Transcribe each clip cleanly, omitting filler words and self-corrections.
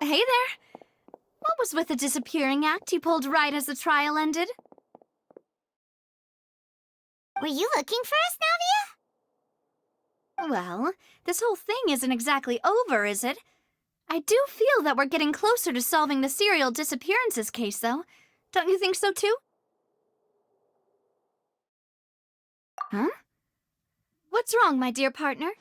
Hey there. What was with the disappearing act you pulled right as the trial ended? Were you looking for us, Navia? Well, this whole thing isn't exactly over, is it? I do feel that we're getting closer to solving the serial disappearances case, though. Don't you think so, too? Huh? What's wrong, my dear partner?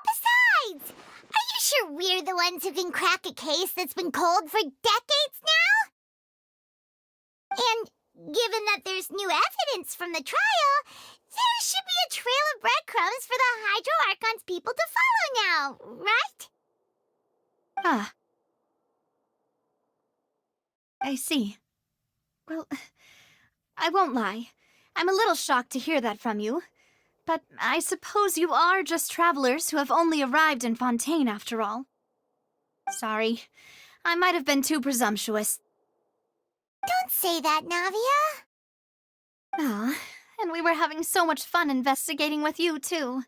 Besides, are you sure we're the ones who can crack a case that's been cold for decades now? And given that there's new evidence from the trial, there should be a trail of breadcrumbs for the Hydro Archon's people to follow now, right? Ah. I see. Well, I won't lie. I'm a little shocked to hear that from you. But I suppose you are just travelers who have only arrived in Fontaine after all. Sorry. I might have been too presumptuous. Don't say that, Navia. Ah, and we were having so much fun investigating with you, too.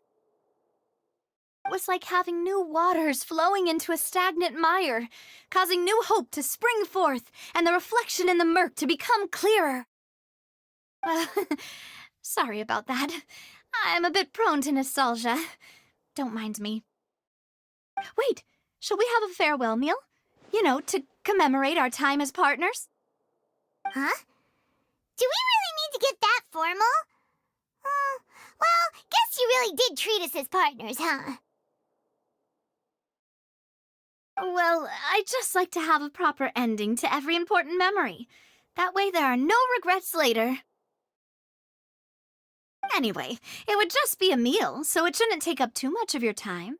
It was like having new waters flowing into a stagnant mire, causing new hope to spring forth, and the reflection in the murk to become clearer. Sorry about that. I'm a bit prone to nostalgia. Don't mind me. Wait, shall we have a farewell meal? You know, to commemorate our time as partners? Huh? Do we really need to get that formal? Well, guess you really did treat us as partners, huh? Well, I'd just like to have a proper ending to every important memory. That way there are no regrets later. Anyway, it would just be a meal, so it shouldn't take up too much of your time.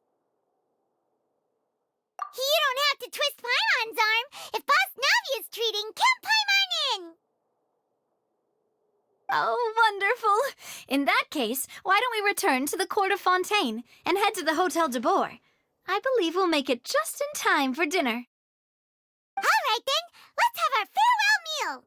You don't have to twist Paimon's arm. If Boss Navia's treating, count Paimon in! Oh, wonderful! In that case, why don't we return to the court of Fontaine and head to the Hotel Debor? I believe we'll make it just in time for dinner. All right, then. Let's have our farewell meal.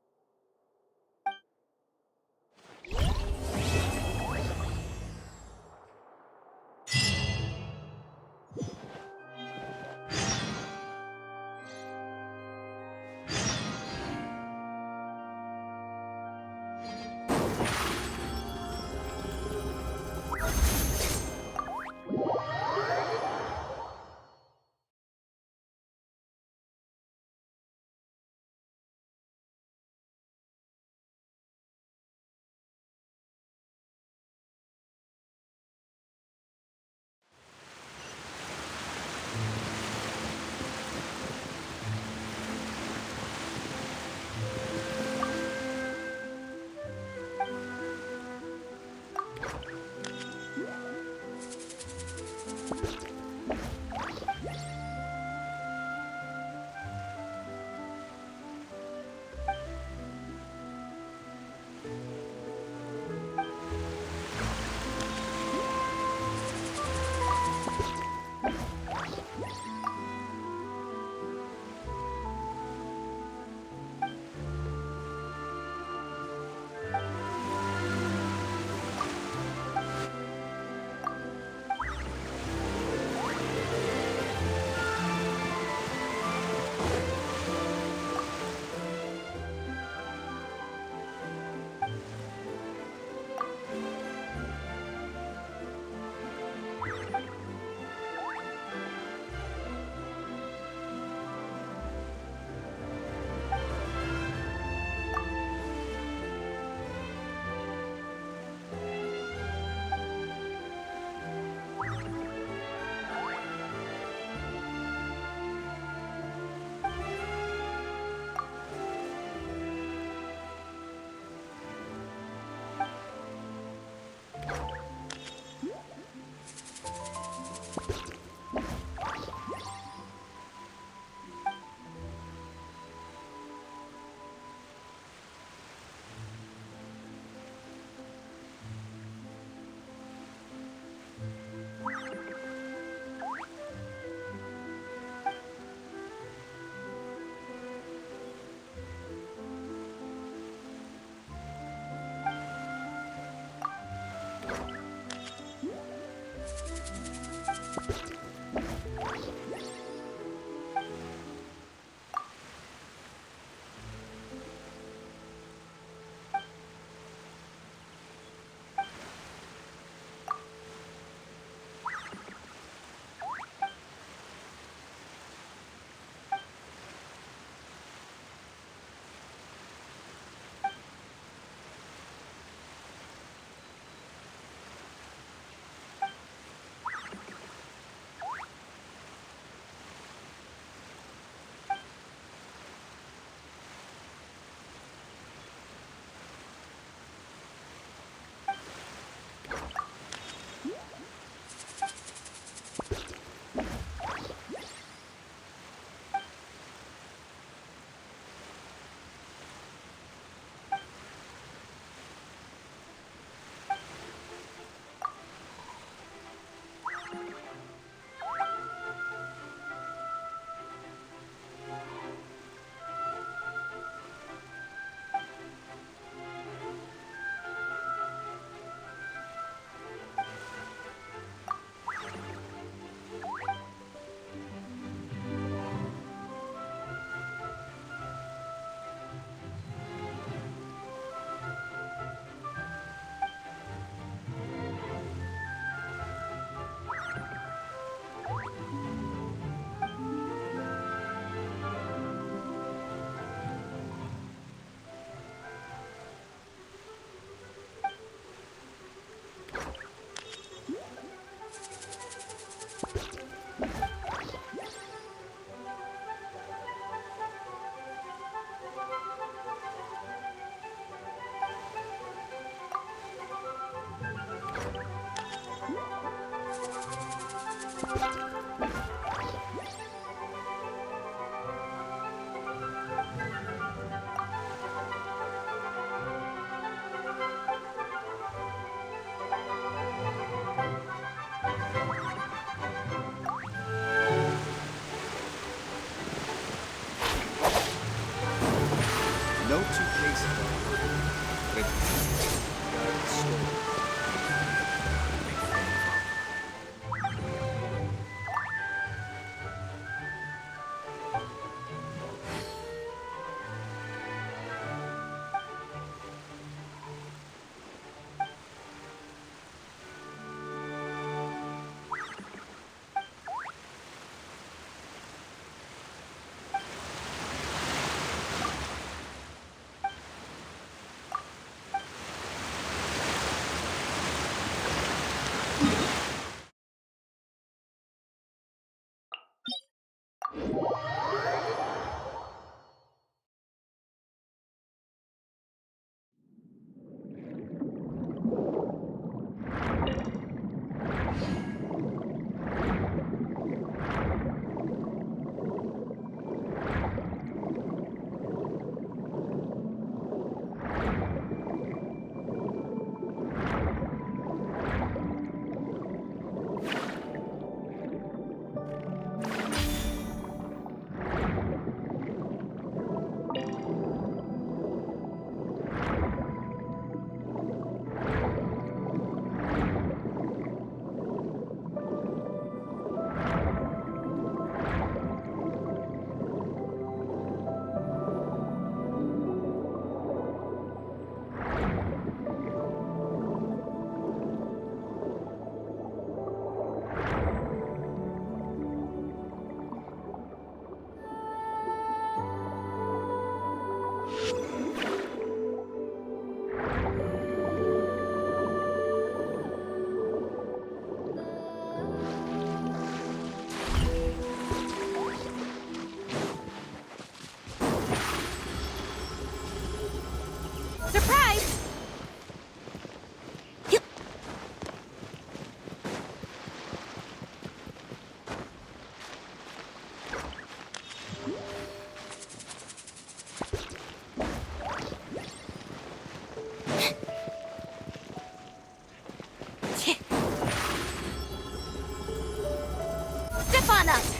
on us!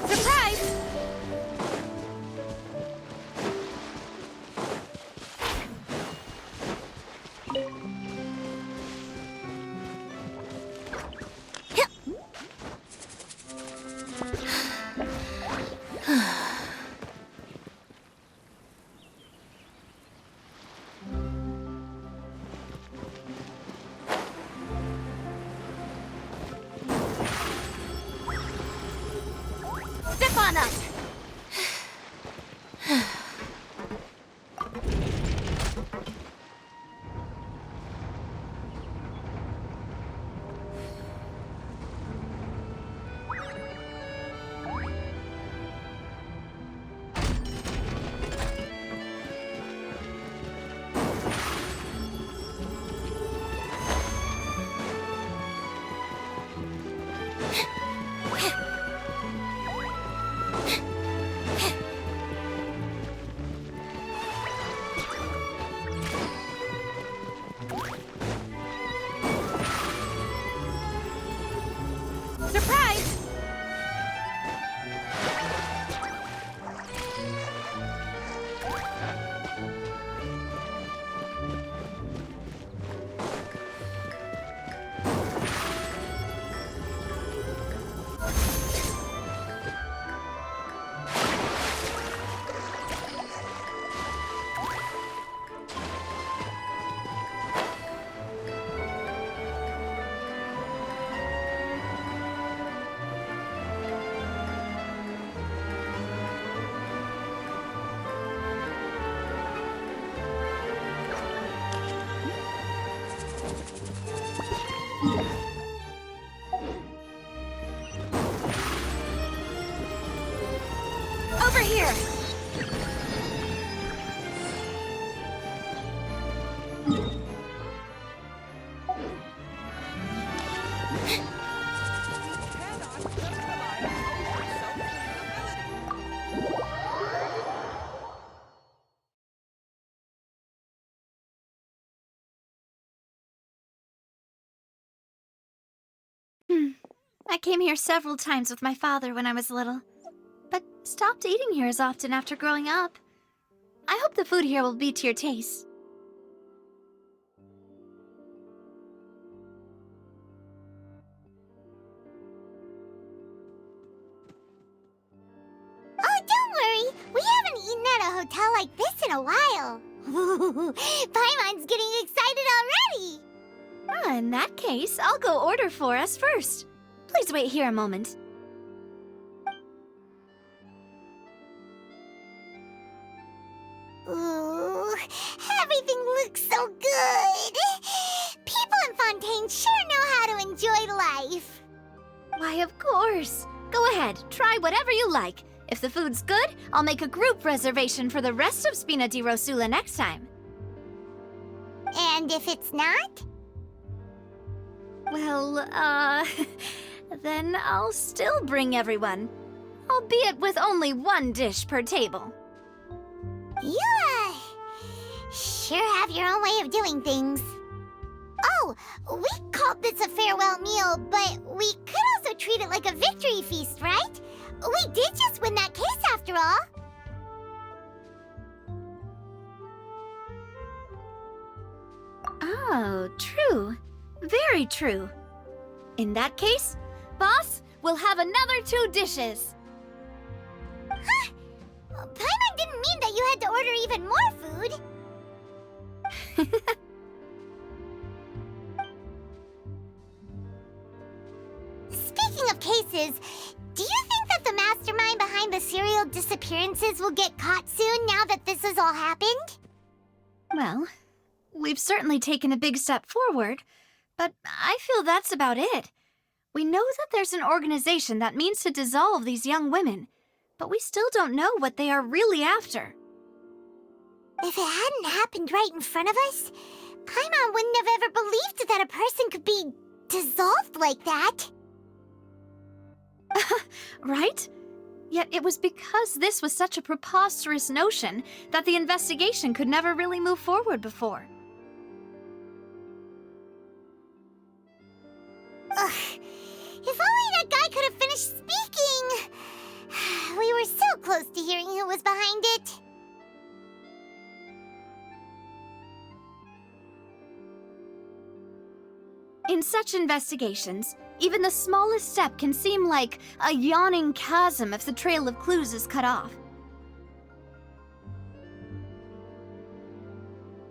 Surprise! Step on us! Surprise! Over here! I came here several times with my father when I was little, but stopped eating here as often after growing up. I hope the food here will be to your taste. Oh, don't worry. We haven't eaten at a hotel like this in a while. Paimon's getting excited already. In that case, I'll go order for us first. Please wait here a moment. Ooh, everything looks so good. People in Fontaine sure know how to enjoy life. Why, of course. Go ahead, try whatever you like. If the food's good, I'll make a group reservation for the rest of Spina di Rosula next time. And if it's not? Well, then I'll still bring everyone. Albeit with only one dish per table. You, sure have your own way of doing things. Oh, we called this a farewell meal, but we could also treat it like a victory feast, right? We did just win that case after all. Oh, true. Very true. In that case, boss, we'll have another 2 dishes. Huh? Paimon didn't mean that you had to order even more food. Speaking of cases, do you think that the mastermind behind the serial disappearances will get caught soon now that this has all happened? Well, we've certainly taken a big step forward, but I feel that's about it. We know that there's an organization that means to dissolve these young women, but we still don't know what they are really after. If it hadn't happened right in front of us, Paimon wouldn't have ever believed that a person could be dissolved like that. Right? Yet it was because this was such a preposterous notion that the investigation could never really move forward before. Ugh. If only that guy could have finished speaking! We were so close to hearing who was behind it. In such investigations, even the smallest step can seem like a yawning chasm if the trail of clues is cut off.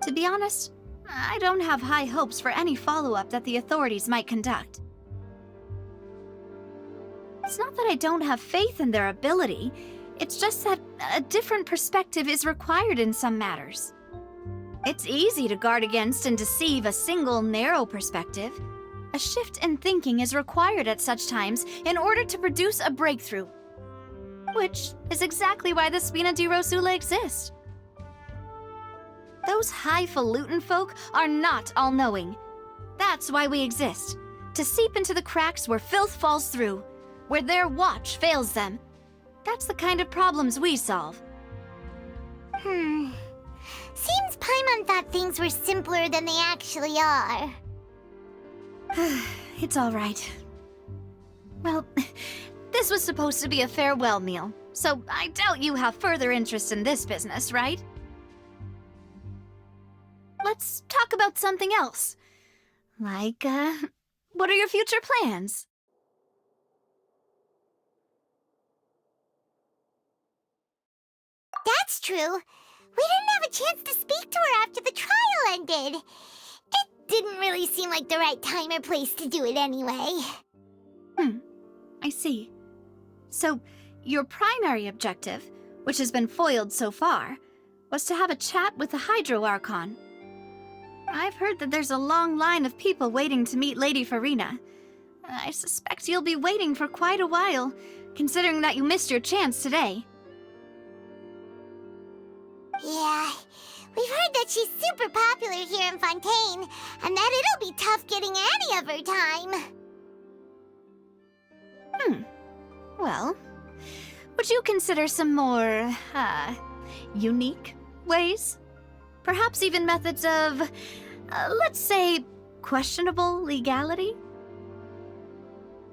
To be honest, I don't have high hopes for any follow-up that the authorities might conduct. It's not that I don't have faith in their ability, it's just that a different perspective is required in some matters. It's easy to guard against and deceive a single narrow perspective. A shift in thinking is required at such times in order to produce a breakthrough. Which is exactly why the Spina di Rosula exist. Those highfalutin folk are not all-knowing. That's why we exist. To seep into the cracks where filth falls through, where their watch fails them. That's the kind of problems we solve. Seems Paimon thought things were simpler than they actually are. It's all right. Well, this was supposed to be a farewell meal, so I doubt you have further interest in this business, right? Let's talk about something else. Like, what are your future plans? That's true. We didn't have a chance to speak to her after the trial ended. It didn't really seem like the right time or place to do it anyway. I see. So, your primary objective, which has been foiled so far, was to have a chat with the Hydro Archon. I've heard that there's a long line of people waiting to meet Lady Farina. I suspect you'll be waiting for quite a while, considering that you missed your chance today. Yeah, we've heard that she's super popular here in Fontaine, and that it'll be tough getting any of her time. Well, would you consider some more, unique ways? Perhaps even methods of, let's say, questionable legality?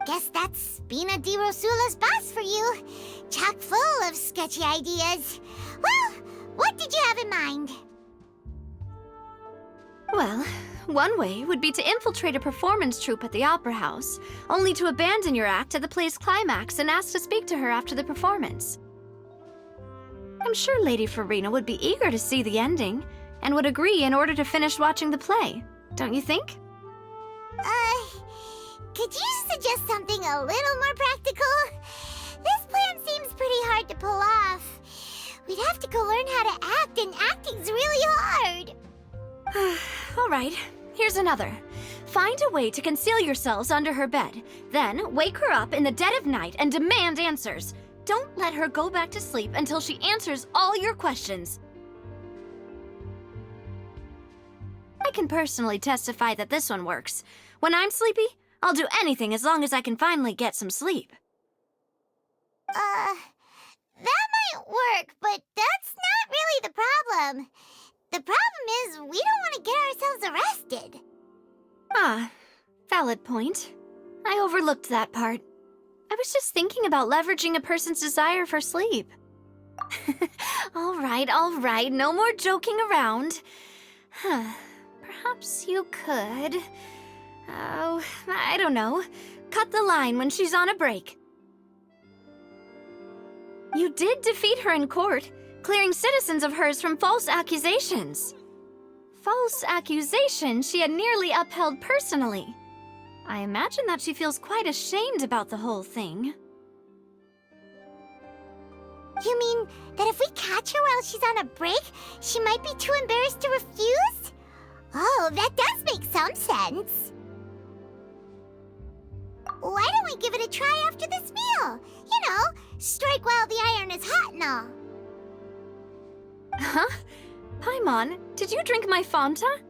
Guess that's Spina di Rosula's boss for you. Chock full of sketchy ideas. Well, what did you have in mind? Well, one way would be to infiltrate a performance troupe at the Opera House, only to abandon your act at the play's climax and ask to speak to her after the performance. I'm sure Lady Farina would be eager to see the ending, and would agree in order to finish watching the play, don't you think? Could you suggest something a little more practical? This plan seems pretty hard to pull off. We'd have to go learn how to act, and acting's really hard. All right, here's another. Find a way to conceal yourselves under her bed. Then wake her up in the dead of night and demand answers. Don't let her go back to sleep until she answers all your questions. I can personally testify that this one works. When I'm sleepy, I'll do anything as long as I can finally get some sleep. That might work, but that's not really the problem. The problem is we don't want to get ourselves arrested. Ah, valid point. I overlooked that part. I was just thinking about leveraging a person's desire for sleep. All right, no more joking around. Perhaps you could... Oh, I don't know. Cut the line when she's on a break. You did defeat her in court, clearing citizens of hers from false accusations. False accusations she had nearly upheld personally. I imagine that she feels quite ashamed about the whole thing. You mean that if we catch her while she's on a break, she might be too embarrassed to refuse? Oh, that does make some sense. why don't we give it a try after this meal? You know, strike while the iron is hot and all. Huh? Paimon, did you drink my Fanta?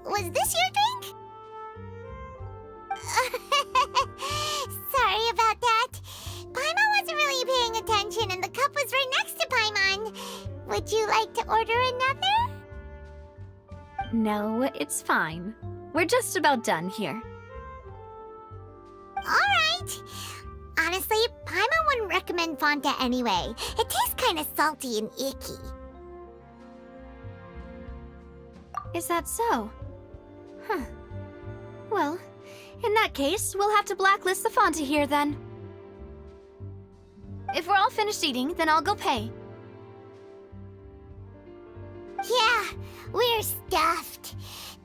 Was this your drink? Sorry about that. Paimon wasn't really paying attention and the cup was right next to Paimon. Would you like to order another? No, it's fine. We're just about done here. Alright. Honestly, Paimon wouldn't recommend Fanta anyway. It tastes kind of salty and icky. Is that so? Huh. Well, in that case, we'll have to blacklist the Fanta here then. If we're all finished eating, then I'll go pay. Yeah, we're stuffed.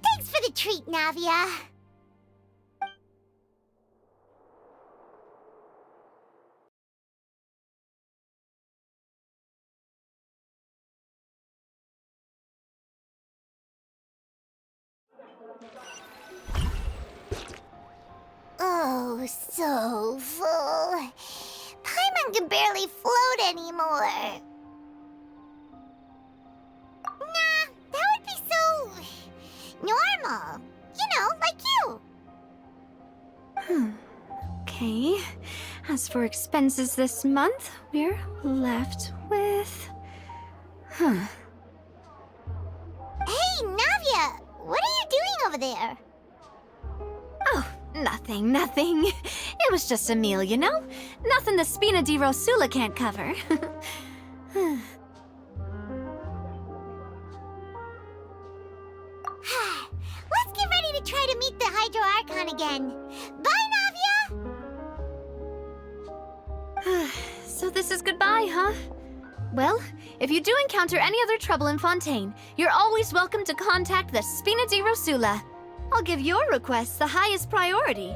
Thanks for the treat, Navia. Oh, so full. Paimon can barely float anymore. Nah, that would be so normal. You know, like you. Okay. As for expenses this month, we're left with... Hey, Navia, what are you doing over there? Oh, nothing. It was just a meal, you know? Nothing the Spina di Rosula can't cover. Let's get ready to try to meet the Hydro Archon again. Bye, Navia! So this is goodbye, huh? Well, if you do encounter any other trouble in Fontaine, you're always welcome to contact the Spina di Rosula. I'll give your requests the highest priority.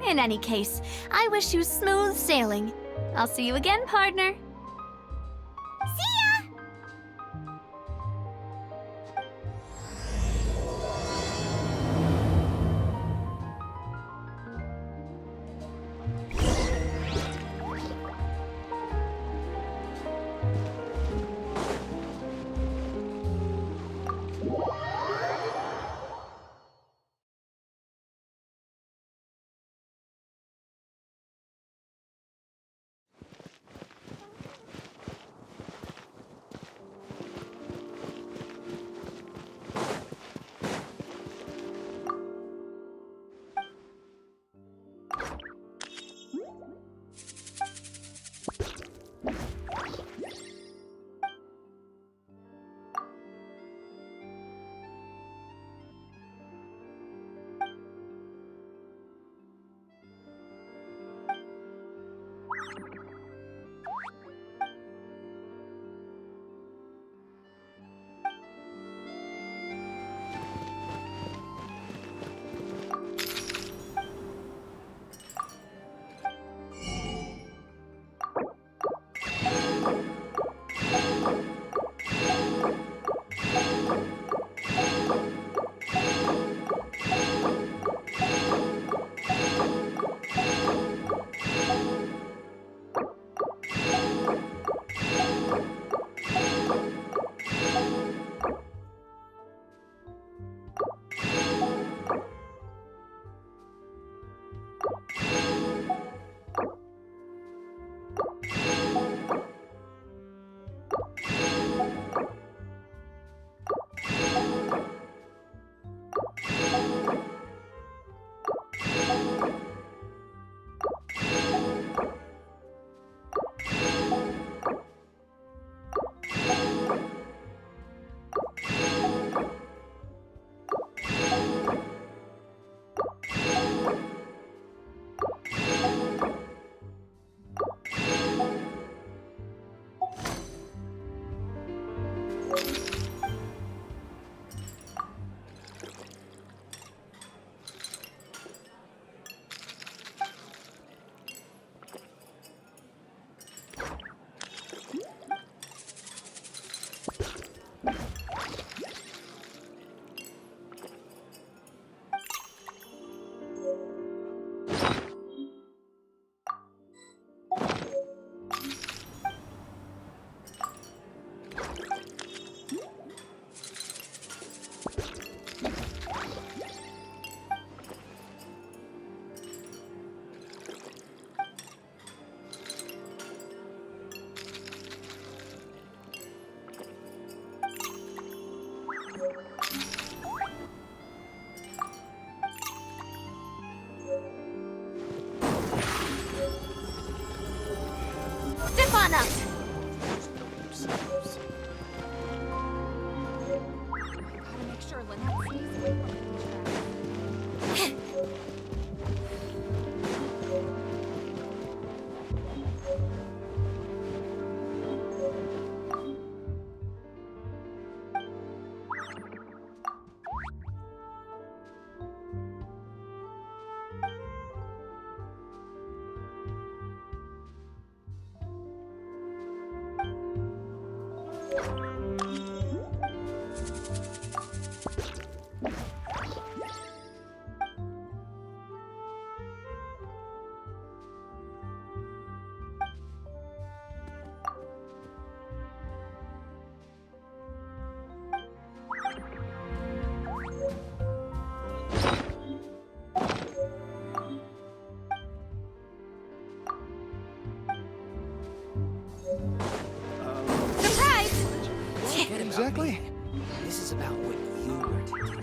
In any case, I wish you smooth sailing. I'll see you again, partner. See ya! sure Lynette stays away from the track. Exactly. This is about what you were doing.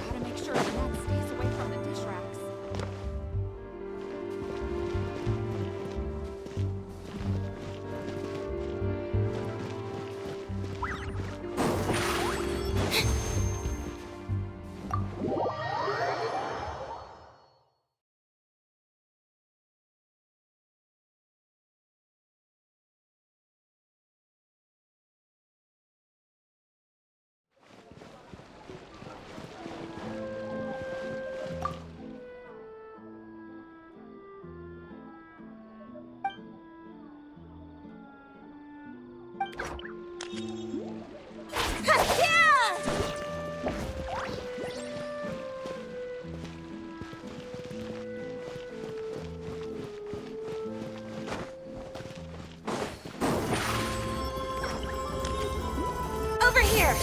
Gotta make sure Lynette stays away from the dish racks. Over here!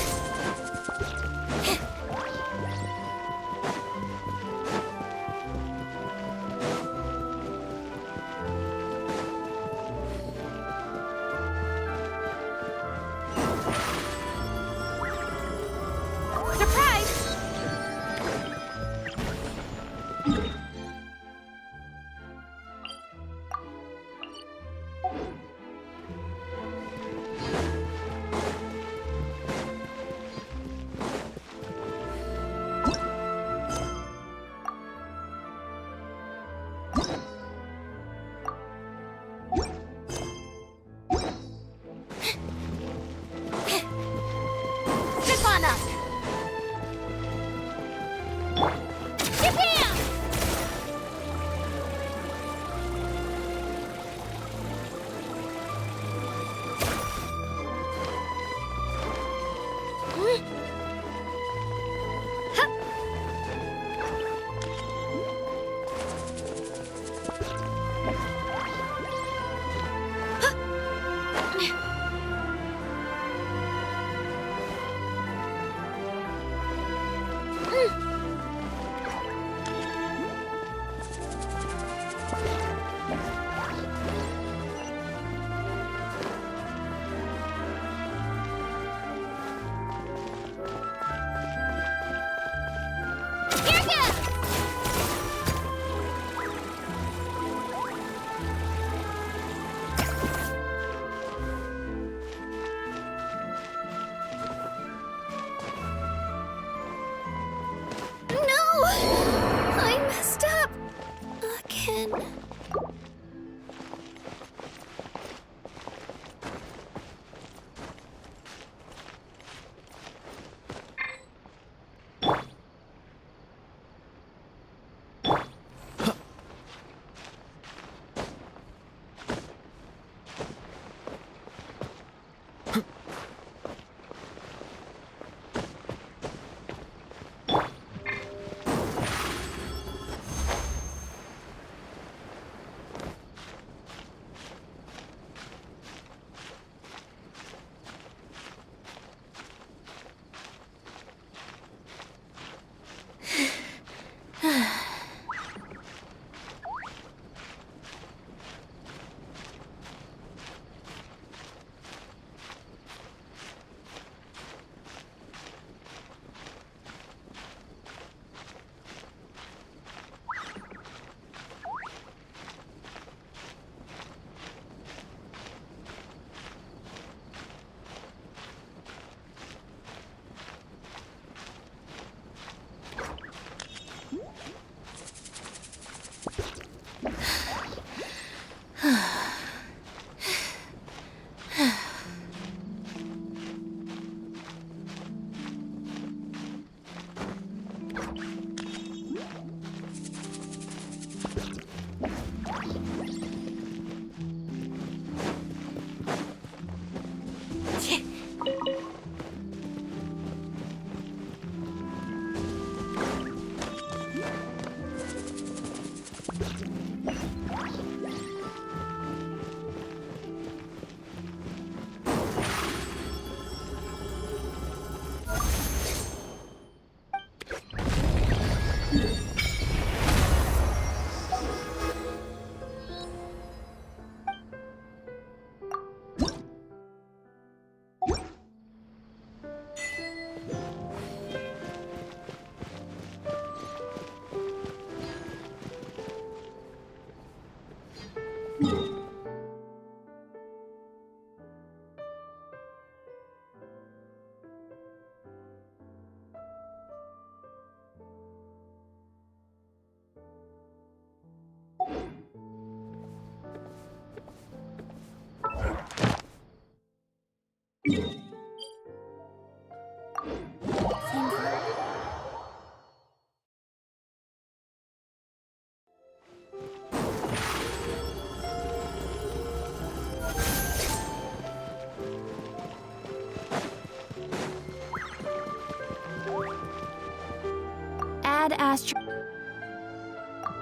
Add astro.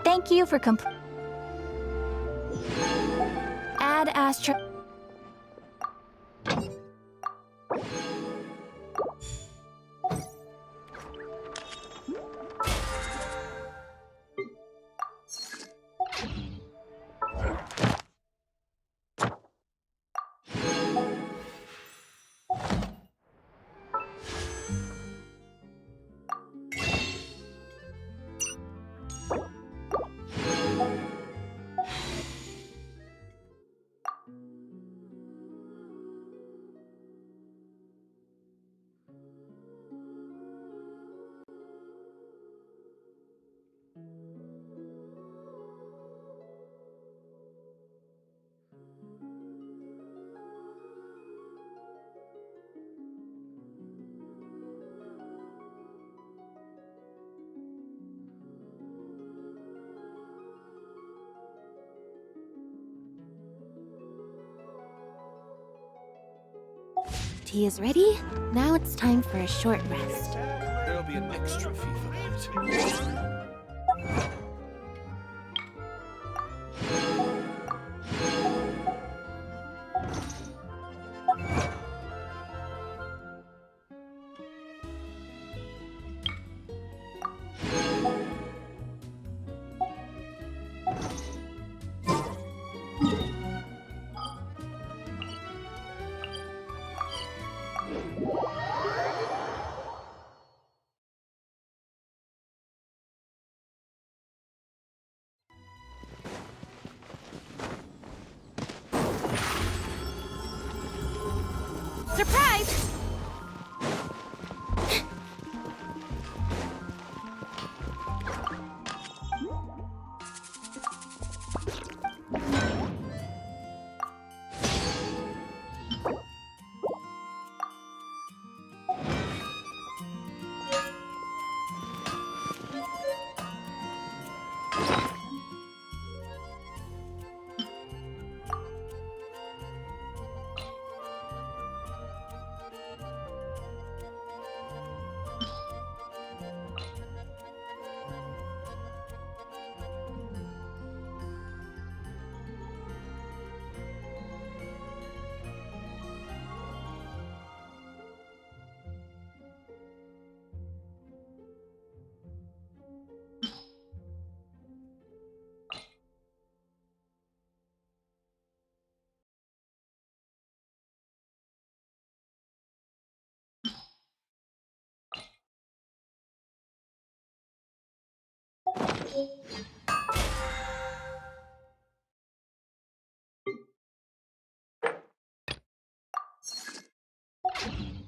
Thank you for Add astro. Tea is ready. Now it's time for a short rest. There'll be an extra fee for that. Surprise!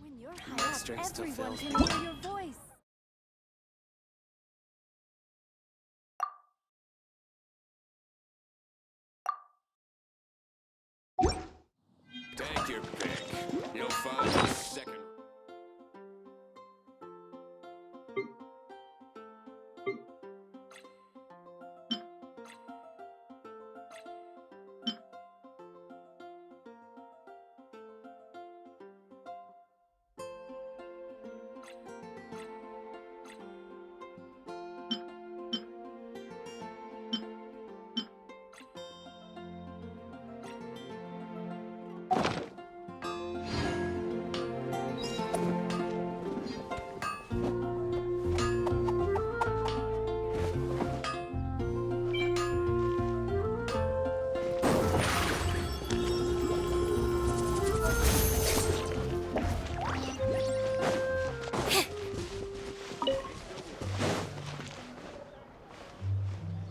When you're high up, Strings to everyone fill. can hear your voice. Take your pick. You'll find your second.